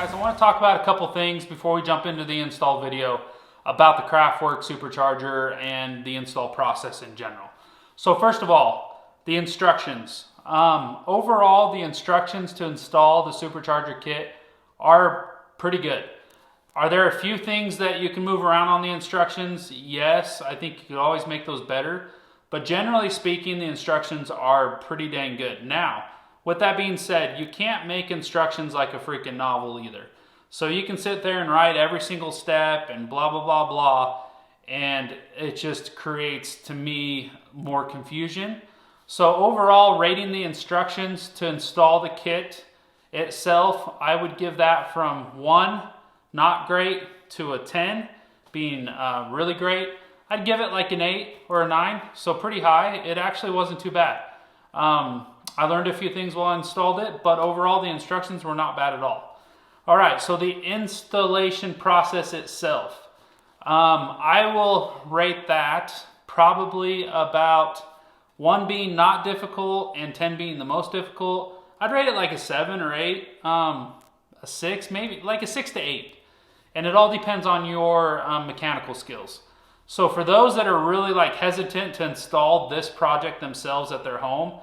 guys, I want to talk about a couple things before we jump into the install video about the Kraftwerks Supercharger and the install process in general. So first of all, the instructions. Overall, the instructions to install the Supercharger kit are pretty good. Are there a few things that you can move around on the instructions? Yes, I think you could always make those better. But generally speaking, the instructions are pretty dang good. Now, with that being said, you can't make instructions like a freaking novel either. So you can sit there and write every single step and blah, blah, blah, blah, and it just creates, to me, more confusion. So overall, rating the instructions to install the kit itself, I would give that from 1, not great, to a 10, being really great. I'd give it like an 8 or a 9, so pretty high. It actually wasn't too bad. I learned a few things while I installed it, but overall the instructions were not bad at all. All right, so the installation process itself. I will rate that probably about 1 being not difficult and 10 being the most difficult. I'd rate it like a 7 or 8, a 6, maybe like a 6 to 8. And it all depends on your mechanical skills. So for those that are really like hesitant to install this project themselves at their home,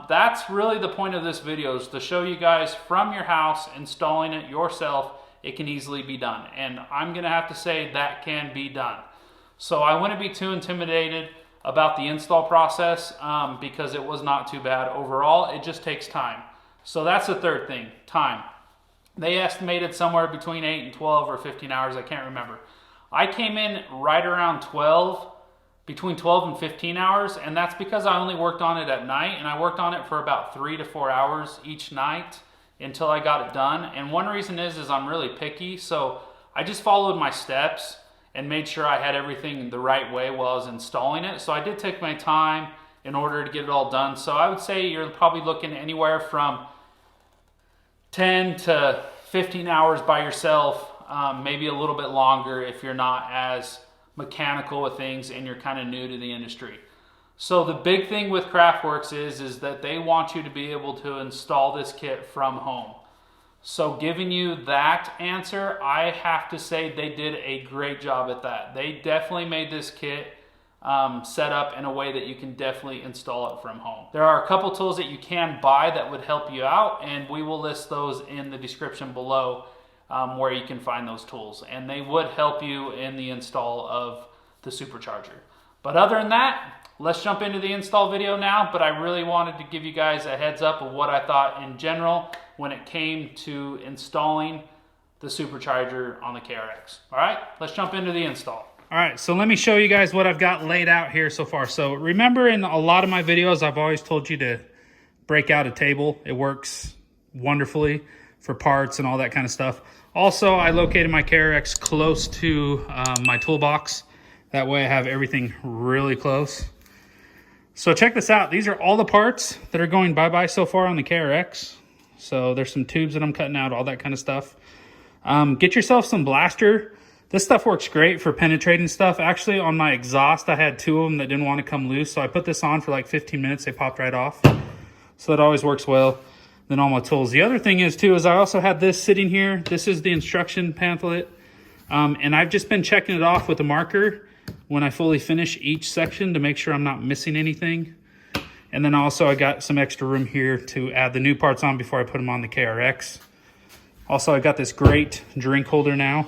that's really the point of this video, is to show you guys from your house, installing it yourself, it can easily be done. And I'm gonna have to say that can be done. So I wouldn't be too intimidated about the install process because it was not too bad overall. It just takes time. So that's the third thing, time. They estimated somewhere between 8 and 12 or 15 hours, I can't remember. I came in right around 12, between 12 and 15 hours, and that's because I only worked on it at night, and I worked on it for about 3 to 4 hours each night until I got it done. And one reason is I'm really picky, so I just followed my steps and made sure I had everything the right way while I was installing it. So I did take my time in order to get it all done. So I would say you're probably looking anywhere from 10 to 15 hours by yourself, maybe a little bit longer if you're not as mechanical with things and you're kind of new to the industry. So the big thing with Kraftwerks is that they want you to be able to install this kit from home. So giving you that answer, I have to say they did a great job at that. They definitely made this kit set up in a way that you can definitely install it from home. There are a couple tools that you can buy that would help you out, and we will list those in the description below where you can find those tools, and they would help you in the install of the Supercharger. But other than that, let's jump into the install video now. But I really wanted to give you guys a heads up of what I thought in general when it came to installing the Supercharger on the KRX. All right, let's jump into the install. All right, so let me show you guys what I've got laid out here so far. So remember, in a lot of my videos, I've always told you to break out a table. It works wonderfully for parts and all that kind of stuff. Also, I located my KRX close to my toolbox. That way I have everything really close. So check this out. These are all the parts that are going bye-bye so far on the KRX. So there's some tubes that I'm cutting out, all that kind of stuff. Get yourself some blaster. This stuff works great for penetrating stuff. Actually, on my exhaust, I had 2 of them that didn't want to come loose. So I put this on for like 15 minutes. They popped right off. So that always works well. Then all my tools. The other thing is too, is I also had this sitting here. This is the instruction pamphlet. And I've just been checking it off with a marker when I fully finish each section to make sure I'm not missing anything. And then also I got some extra room here to add the new parts on before I put them on the KRX. Also, I got this great drink holder now.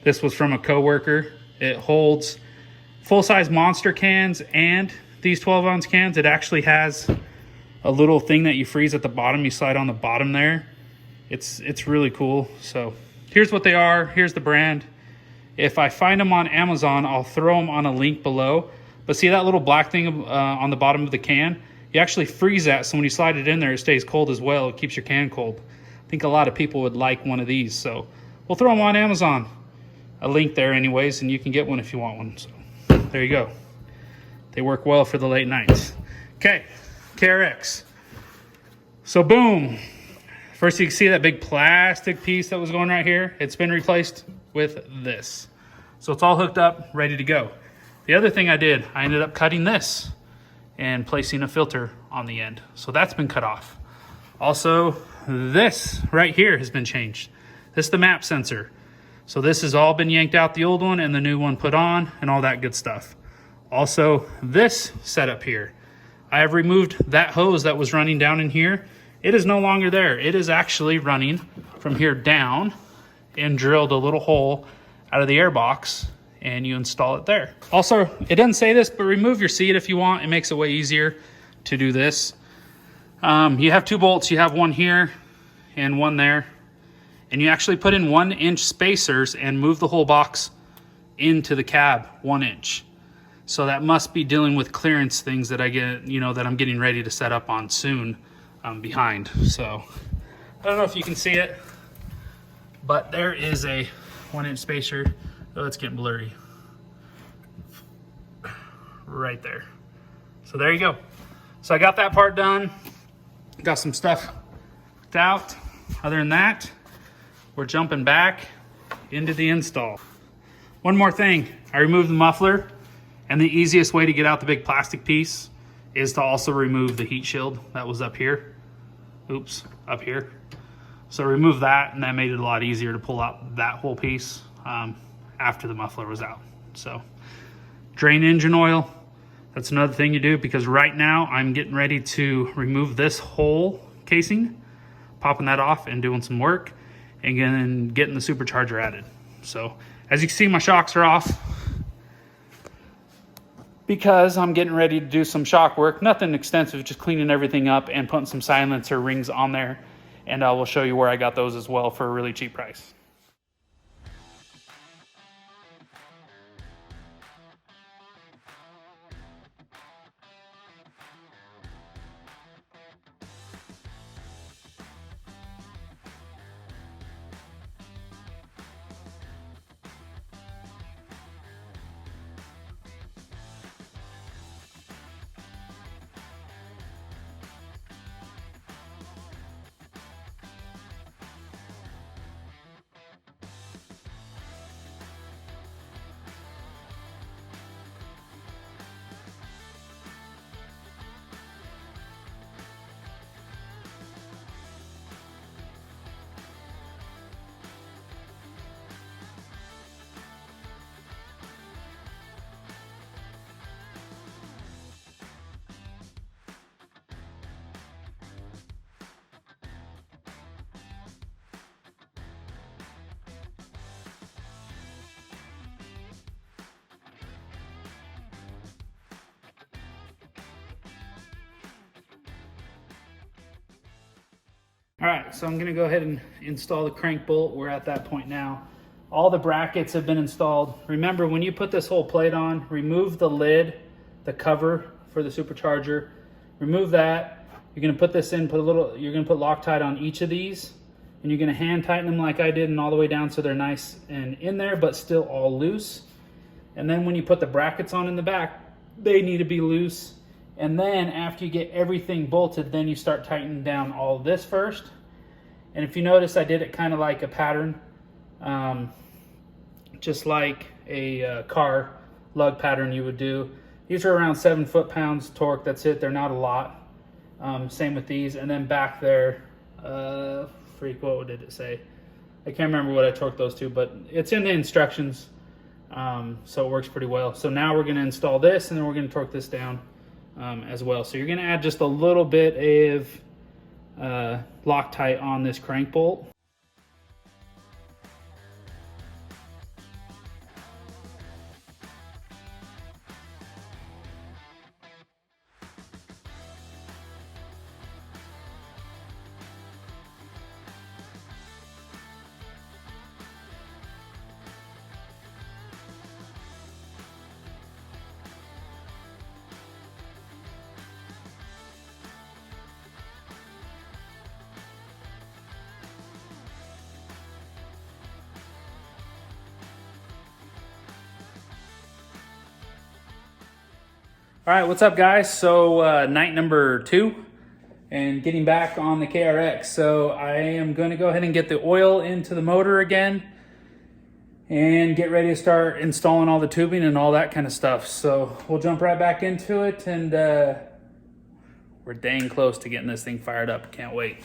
This was from a coworker. It holds full-size Monster cans and these 12-ounce cans. It actually has a little thing that you freeze at the bottom. You slide on the bottom there. It's really cool. So here's what they are. Here's the brand. If I find them on Amazon, I'll throw them on a link below. But see that little black thing on the bottom of the can? You actually freeze that, so when you slide it in there, it stays cold as well. It keeps your can cold. I think a lot of people would like one of these. So we'll throw them on Amazon. A link there anyways, and you can get one if you want one. So there you go. They work well for the late nights. Okay, KRX. So boom. First, you can see that big plastic piece that was going right here. It's been replaced with this. So it's all hooked up, ready to go. The other thing I did, I ended up cutting this and placing a filter on the end. So that's been cut off. Also, this right here has been changed. This is the map sensor. So this has all been yanked out, the old one and the new one put on and all that good stuff. Also, this setup here, I have removed that hose that was running down in here. It is no longer there. It is actually running from here down and drilled a little hole out of the air box and you install it there. Also, it doesn't say this, but remove your seat if you want. It makes it way easier to do this. You have 2 bolts. You have one here and one there. And you actually put in 1-inch spacers and move the whole box into the cab 1 inch. So that must be dealing with clearance things that I get, you know, that I'm getting ready to set up on soon behind. So I don't know if you can see it, but there is a 1-inch spacer. Oh, it's getting blurry. Right there. So there you go. So I got that part done. Got some stuff out. Other than that, we're jumping back into the install. One more thing, I removed the muffler, and the easiest way to get out the big plastic piece is to also remove the heat shield that was up here. Oops, up here. So remove that, and that made it a lot easier to pull out that whole piece after the muffler was out. So drain engine oil, that's another thing you do, because right now I'm getting ready to remove this whole casing, popping that off and doing some work, and then getting the supercharger added. So as you can see, my shocks are off because I'm getting ready to do some shock work. Nothing extensive, just cleaning everything up and putting some silencer rings on there. And I will show you where I got those as well for a really cheap price. All right, so I'm gonna go ahead and install the crank bolt. We're at that point now. All the brackets have been installed. Remember, when you put this whole plate on, remove the lid, the cover for the supercharger. Remove that. You're gonna put this in, you're gonna put Loctite on each of these, and you're gonna hand tighten them like I did and all the way down so they're nice and in there, but still all loose. And then when you put the brackets on in the back, they need to be loose. And then after you get everything bolted, then you start tightening down all of this first. And if you notice, I did it kind of like a pattern, just like a car lug pattern you would do. These are around 7 foot-pounds torque. That's it. They're not a lot. Same with these. And then back there, what did it say? I can't remember what I torqued those to, but it's in the instructions. So it works pretty well. So now we're going to install this, and then we're going to torque this down as well. So you're going to add just a little bit of Loctite on this crank bolt. All right, what's up guys? So night number 2 and getting back on the KRX. So I am going to go ahead and get the oil into the motor again and get ready to start installing all the tubing and all that kind of stuff. So we'll jump right back into it, and we're dang close to getting this thing fired up. Can't wait.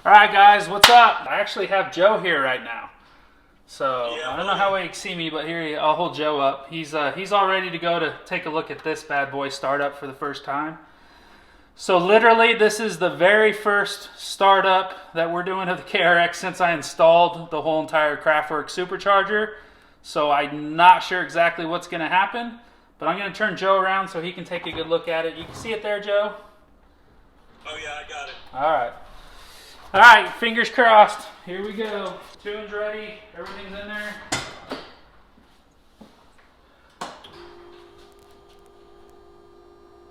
All right, guys, what's up? I actually have Joe here right now. So I don't know how well you can see me, but here I'll hold Joe up. He's all ready to go to take a look at this bad boy startup for the first time. So literally, this is the very first startup that we're doing of the KRX since I installed the whole entire Kraftwerks Supercharger. So I'm not sure exactly what's going to happen, but I'm going to turn Joe around so he can take a good look at it. You can see it there, Joe? Oh yeah, I got it. All right. All right, fingers crossed. Here we go. Tune's ready. Everything's in there.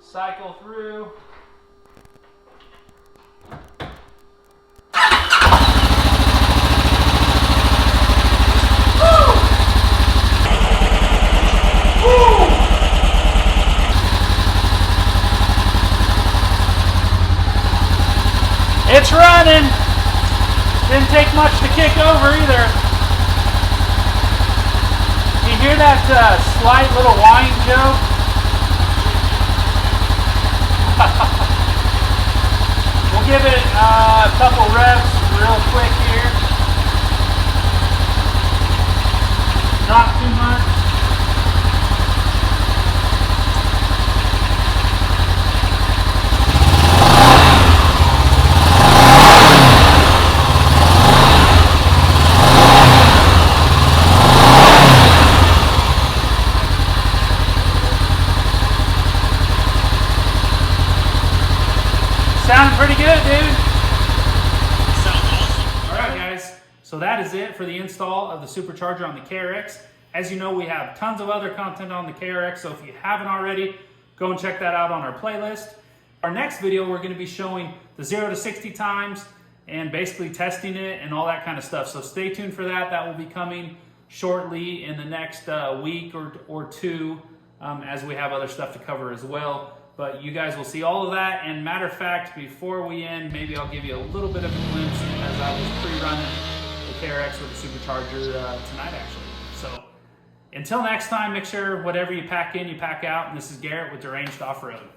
Cycle through. It's running. Didn't take much to kick over either. You hear that slight little whine, Joe? We'll give it a couple reps real quick here. Not too much. Sounding pretty good, dude. Sounds awesome. All right, guys. So that is it for the install of the Supercharger on the KRX. As you know, we have tons of other content on the KRX, so if you haven't already, go and check that out on our playlist. Our next video, we're going to be showing the 0 to 60 times and basically testing it and all that kind of stuff. So stay tuned for that. That will be coming shortly in the next week or two as we have other stuff to cover as well. But you guys will see all of that. And matter of fact, before we end, maybe I'll give you a little bit of a glimpse as I was pre-running the KRX with the Supercharger tonight, actually. So until next time, make sure whatever you pack in, you pack out. And this is Garrett with Deranged Off-Road.